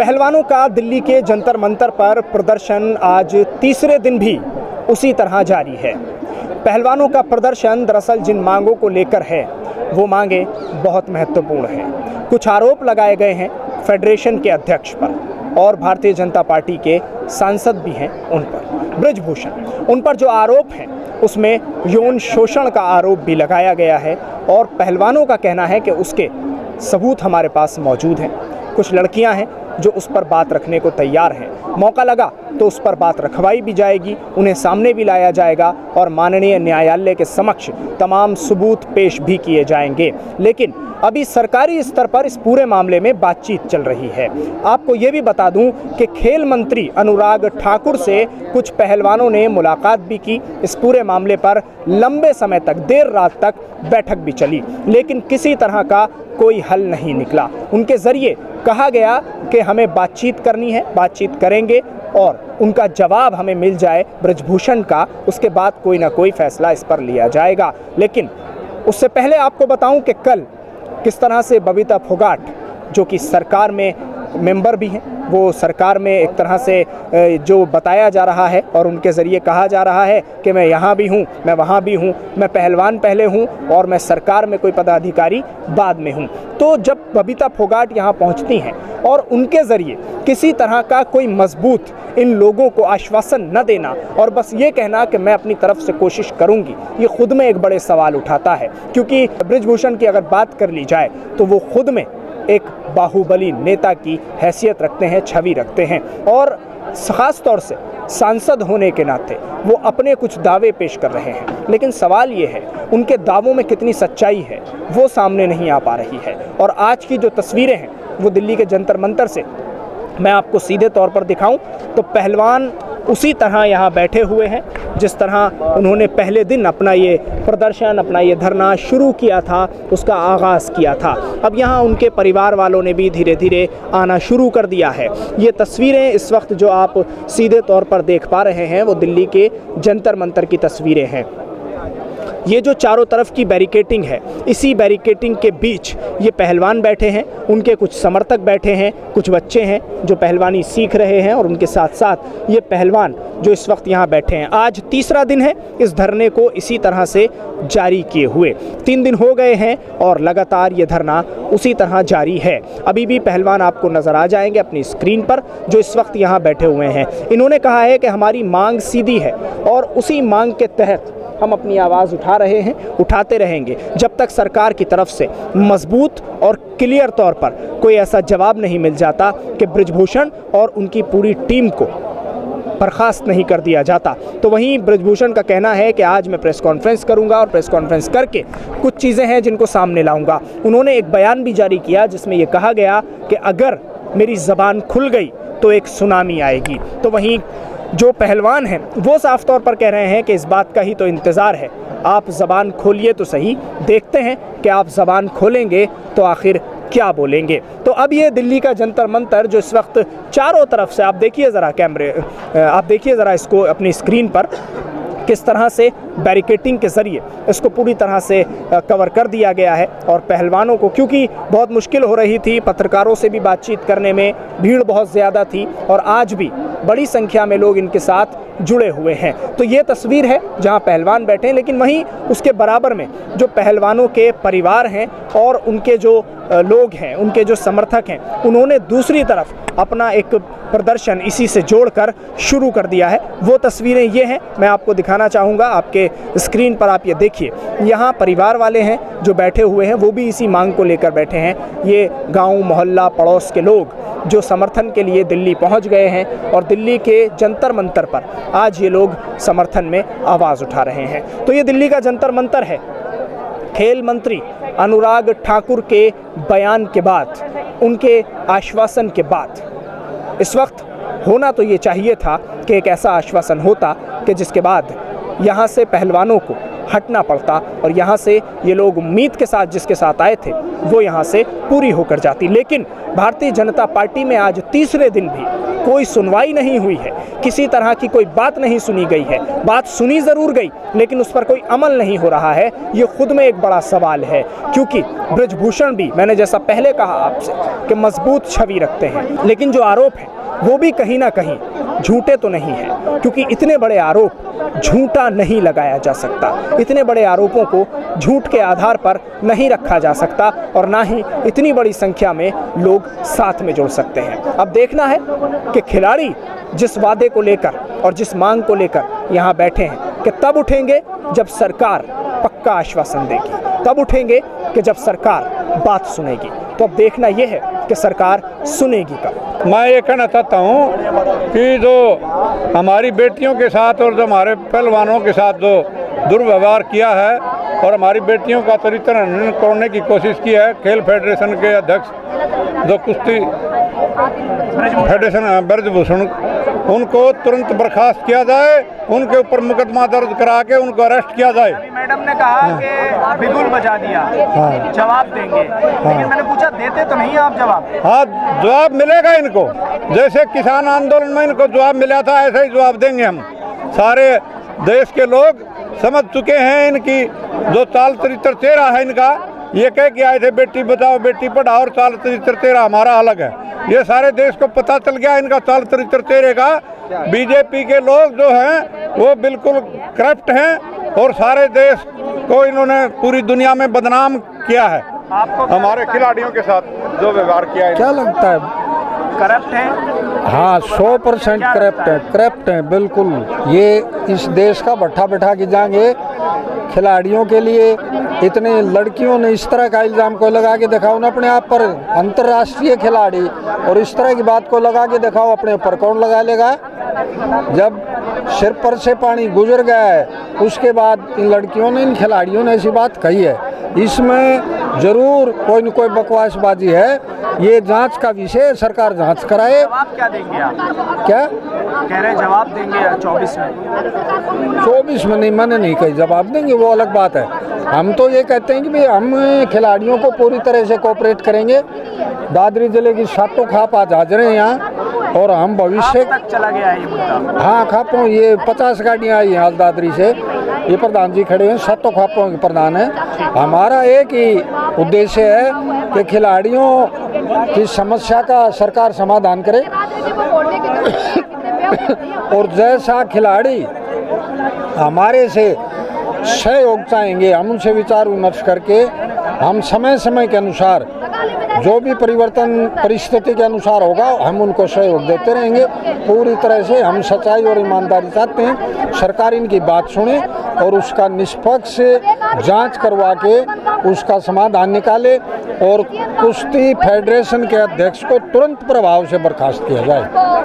पहलवानों का दिल्ली के जंतर मंतर पर प्रदर्शन आज तीसरे दिन भी उसी तरह जारी है। पहलवानों का प्रदर्शन दरअसल जिन मांगों को लेकर है वो मांगे बहुत महत्वपूर्ण हैं। कुछ आरोप लगाए गए हैं फेडरेशन के अध्यक्ष पर और भारतीय जनता पार्टी के सांसद भी हैं उन पर। बृजभूषण, उन पर जो आरोप हैं उसमें यौन शोषण का आरोप भी लगाया गया है और पहलवानों का कहना है कि उसके सबूत हमारे पास मौजूद हैं। कुछ लड़कियां हैं जो उस पर बात रखने को तैयार हैं। मौका लगा तो उस पर बात रखवाई भी जाएगी, उन्हें सामने भी लाया जाएगा और माननीय न्यायालय के समक्ष तमाम सबूत पेश भी किए जाएंगे। लेकिन अभी सरकारी स्तर पर इस पूरे मामले में बातचीत चल रही है। आपको ये भी बता दूं कि खेल मंत्री अनुराग ठाकुर से कुछ पहलवानों ने मुलाकात भी की। इस पूरे मामले पर लंबे समय तक, देर रात तक बैठक भी चली, लेकिन किसी तरह का कोई हल नहीं निकला। उनके ज़रिए कहा गया कि हमें बातचीत करनी है, बातचीत करेंगे और उनका जवाब हमें मिल जाए बृजभूषण का, उसके बाद कोई ना कोई फैसला इस पर लिया जाएगा। लेकिन उससे पहले आपको बताऊं कि कल किस तरह से बबीता फोगाट, जो कि सरकार में मेंबर भी हैं, वो सरकार में एक तरह से जो बताया जा रहा है और उनके ज़रिए कहा जा रहा है कि मैं यहाँ भी हूँ, मैं वहाँ भी हूँ, मैं पहलवान पहले हूँ और मैं सरकार में कोई पदाधिकारी बाद में हूँ। तो जब बबीता फोगाट यहाँ पहुँचती हैं और उनके ज़रिए किसी तरह का कोई मजबूत इन लोगों को आश्वासन न देना और बस ये कहना कि मैं अपनी तरफ से कोशिश करूँगी, ये खुद में एक बड़े सवाल उठाता है। क्योंकि बृजभूषण की अगर बात कर ली जाए तो वो खुद में एक बाहुबली नेता की हैसियत रखते हैं, छवि रखते हैं और ख़ास तौर से सांसद होने के नाते वो अपने कुछ दावे पेश कर रहे हैं। लेकिन सवाल ये है उनके दावों में कितनी सच्चाई है वो सामने नहीं आ पा रही है। और आज की जो तस्वीरें हैं वो दिल्ली के जंतर मंतर से मैं आपको सीधे तौर पर दिखाऊं तो पहलवान उसी तरह यहाँ बैठे हुए हैं जिस तरह उन्होंने पहले दिन अपना ये प्रदर्शन, अपना ये धरना शुरू किया था, उसका आगाज़ किया था। अब यहाँ उनके परिवार वालों ने भी धीरे धीरे आना शुरू कर दिया है। ये तस्वीरें इस वक्त जो आप सीधे तौर पर देख पा रहे हैं वो दिल्ली के जंतर मंतर की तस्वीरें हैं। ये जो चारों तरफ की बैरिकेटिंग है, इसी बैरिकेटिंग के बीच ये पहलवान बैठे हैं, उनके कुछ समर्थक बैठे हैं, कुछ बच्चे हैं जो पहलवानी सीख रहे हैं और उनके साथ साथ ये पहलवान जो इस वक्त यहाँ बैठे हैं। आज तीसरा दिन है इस धरने को इसी तरह से जारी किए हुए। 3 दिन हो गए हैं और लगातार ये धरना उसी तरह जारी है। अभी भी पहलवान आपको नज़र आ जाएंगे अपनी स्क्रीन पर जो इस वक्त यहाँ बैठे हुए हैं। इन्होंने कहा है कि हमारी मांग सीधी है और उसी मांग के तहत हम अपनी आवाज़ उठा रहे हैं, उठाते रहेंगे जब तक सरकार की तरफ से मजबूत और क्लियर तौर पर कोई ऐसा जवाब नहीं मिल जाता कि बृजभूषण और उनकी पूरी टीम को बर्खास्त नहीं कर दिया जाता। तो वहीं बृजभूषण का कहना है कि आज मैं प्रेस कॉन्फ्रेंस करूंगा और प्रेस कॉन्फ्रेंस करके कुछ चीज़ें हैं जिनको सामने लाऊंगा। उन्होंने एक बयान भी जारी किया जिसमें यह कहा गया कि अगर मेरी ज़बान खुल गई तो एक सुनामी आएगी। तो वहीं जो पहलवान हैं वो साफ तौर पर कह रहे हैं कि इस बात का ही तो इंतज़ार है, आप ज़बान खोलिए तो सही, देखते हैं कि आप ज़बान खोलेंगे तो आखिर क्या बोलेंगे। तो अब ये दिल्ली का जंतर मंतर जो इस वक्त चारों तरफ से आप देखिए ज़रा आप देखिए ज़रा इसको अपनी स्क्रीन पर किस तरह से बैरिकेटिंग के ज़रिए इसको पूरी तरह से कवर कर दिया गया है। और पहलवानों को क्योंकि बहुत मुश्किल हो रही थी, पत्रकारों से भी बातचीत करने में भीड़ बहुत ज़्यादा थी और आज भी बड़ी संख्या में लोग इनके साथ जुड़े हुए हैं। तो ये तस्वीर है जहां पहलवान बैठे हैं, लेकिन वहीं उसके बराबर में जो पहलवानों के परिवार हैं और उनके जो लोग हैं, उनके जो समर्थक हैं, उन्होंने दूसरी तरफ अपना एक प्रदर्शन इसी से जोड़कर शुरू कर दिया है। वो तस्वीरें ये हैं, मैं आपको दिखाना चाहूँगा। आपके स्क्रीन पर आप ये देखिए, यहाँ परिवार वाले हैं जो बैठे हुए हैं, वो भी इसी मांग को लेकर बैठे हैं। ये गांव मोहल्ला पड़ोस के लोग जो समर्थन के लिए दिल्ली पहुंच गए हैं और दिल्ली के जंतर मंतर पर आज ये लोग समर्थन में आवाज़ उठा रहे हैं। तो ये दिल्ली का जंतर मंतर है। खेल मंत्री अनुराग ठाकुर के बयान के बाद, उनके आश्वासन के बाद इस वक्त होना तो ये चाहिए था कि एक ऐसा आश्वासन होता कि जिसके बाद यहाँ से पहलवानों को हटना पड़ता और यहाँ से ये लोग उम्मीद के साथ जिसके साथ आए थे वो यहाँ से पूरी होकर जाती। लेकिन भारतीय जनता पार्टी में आज तीसरे दिन भी कोई सुनवाई नहीं हुई है, किसी तरह की कोई बात नहीं सुनी गई है। बात सुनी ज़रूर गई लेकिन उस पर कोई अमल नहीं हो रहा है। ये खुद में एक बड़ा सवाल है, क्योंकि बृजभूषण भी, मैंने जैसा पहले कहा आपसे, कि मजबूत छवि रखते हैं, लेकिन जो आरोप है वो भी कहीं ना कहीं झूठे तो नहीं हैं, क्योंकि इतने बड़े आरोप झूठा नहीं लगाया जा सकता। इतने बड़े आरोपों को झूठ के आधार पर नहीं रखा जा सकता और ना ही इतनी बड़ी संख्या में लोग साथ में जुड़ सकते हैं। अब देखना है कि खिलाड़ी जिस वादे को लेकर और जिस मांग को लेकर यहाँ बैठे हैं कि तब उठेंगे जब सरकार पक्का आश्वासन देगी, तब उठेंगे कि जब सरकार बात सुनेगी। तो अब देखना यह है कि सरकार सुनेगी कब। मैं ये कहना चाहता हूँ कि जो हमारी बेटियों के साथ और जो हमारे पहलवानों के साथ जो दुर्व्यवहार किया है और हमारी बेटियों का चरित्र हनन तोड़ने की कोशिश की है, खेल फेडरेशन के अध्यक्ष जो कुश्ती फेडरेशन बृजभूषण, उनको तुरंत बर्खास्त किया जाए, उनके ऊपर मुकदमा दर्ज करा के उनको अरेस्ट किया जाए। मैडम ने कहा कि बिगुल बजा दिया, जवाब देंगे, लेकिन मैंने पूछा देते तो नहीं आप जवाब? हाँ, जवाब मिलेगा इनको, जैसे किसान आंदोलन में इनको जवाब मिला था ऐसे ही जवाब देंगे हम। सारे देश के लोग समझ चुके हैं इनकी जो चाल चरित्र चेहरा है इनका। ये कह के आए थे बेटी बचाओ बेटी पढ़ाओ और चाल चरित्र चेहरा हमारा अलग है, ये सारे देश को पता चल गया इनका चाल चरित्र चेहरे का। बीजेपी के लोग जो हैं वो बिल्कुल करप्ट हैं और सारे देश को इन्होंने पूरी दुनिया में बदनाम किया है। हमारे खिलाड़ियों के साथ जो व्यवहार किया है, क्या लगता है करप्ट है? हाँ, 100% करप्ट है बिल्कुल। ये इस देश का भट्ठा बैठा के जाएंगे। खिलाड़ियों के लिए इतने लड़कियों ने इस तरह का इल्ज़ाम को लगा के दिखाओ ना अपने आप पर, अंतर्राष्ट्रीय खिलाड़ी, और इस तरह की बात को लगा के दिखाओ अपने ऊपर, कौन लगा लेगा? जब सिर पर से पानी गुजर गया है उसके बाद इन लड़कियों ने, इन खिलाड़ियों ने ऐसी बात कही है। इसमें जरूर कोई न कोई बकवासबाजी है। ये जांच का विषय, सरकार जांच कराए। जवाब क्या देंगे आप? क्या कह रहे हैं जवाब देंगे 24 में? 24 में नहीं, मैंने नहीं कही जवाब देंगे, वो अलग बात है। हम तो ये कहते हैं कि भाई हम खिलाड़ियों को पूरी तरह से कोऑपरेट करेंगे। दादरी जिले की 7 खाप आज हाजिर हैं यहाँ, और हम भविष्य तक चला गया है ये मुद्दा। हाँ, खापों ये 50 गाड़ियाँ आई हैं आज दादरी से। ये प्रधान जी खड़े हैं, 7 खापों के प्रधान हैं। हमारा एक ही उद्देश्य है कि खिलाड़ियों की समस्या का सरकार समाधान करे और जैसा खिलाड़ी हमारे से सहयोग चाहेंगे, हम उनसे विचार विमर्श करके हम समय समय के अनुसार जो भी परिवर्तन परिस्थिति के अनुसार होगा हम उनको सहयोग देते रहेंगे। पूरी तरह से हम सच्चाई और ईमानदारी चाहते हैं। सरकार इनकी बात सुने और उसका निष्पक्ष जांच करवा के उसका समाधान निकाले और कुश्ती फेडरेशन के अध्यक्ष को तुरंत प्रभाव से बर्खास्त किया जाए।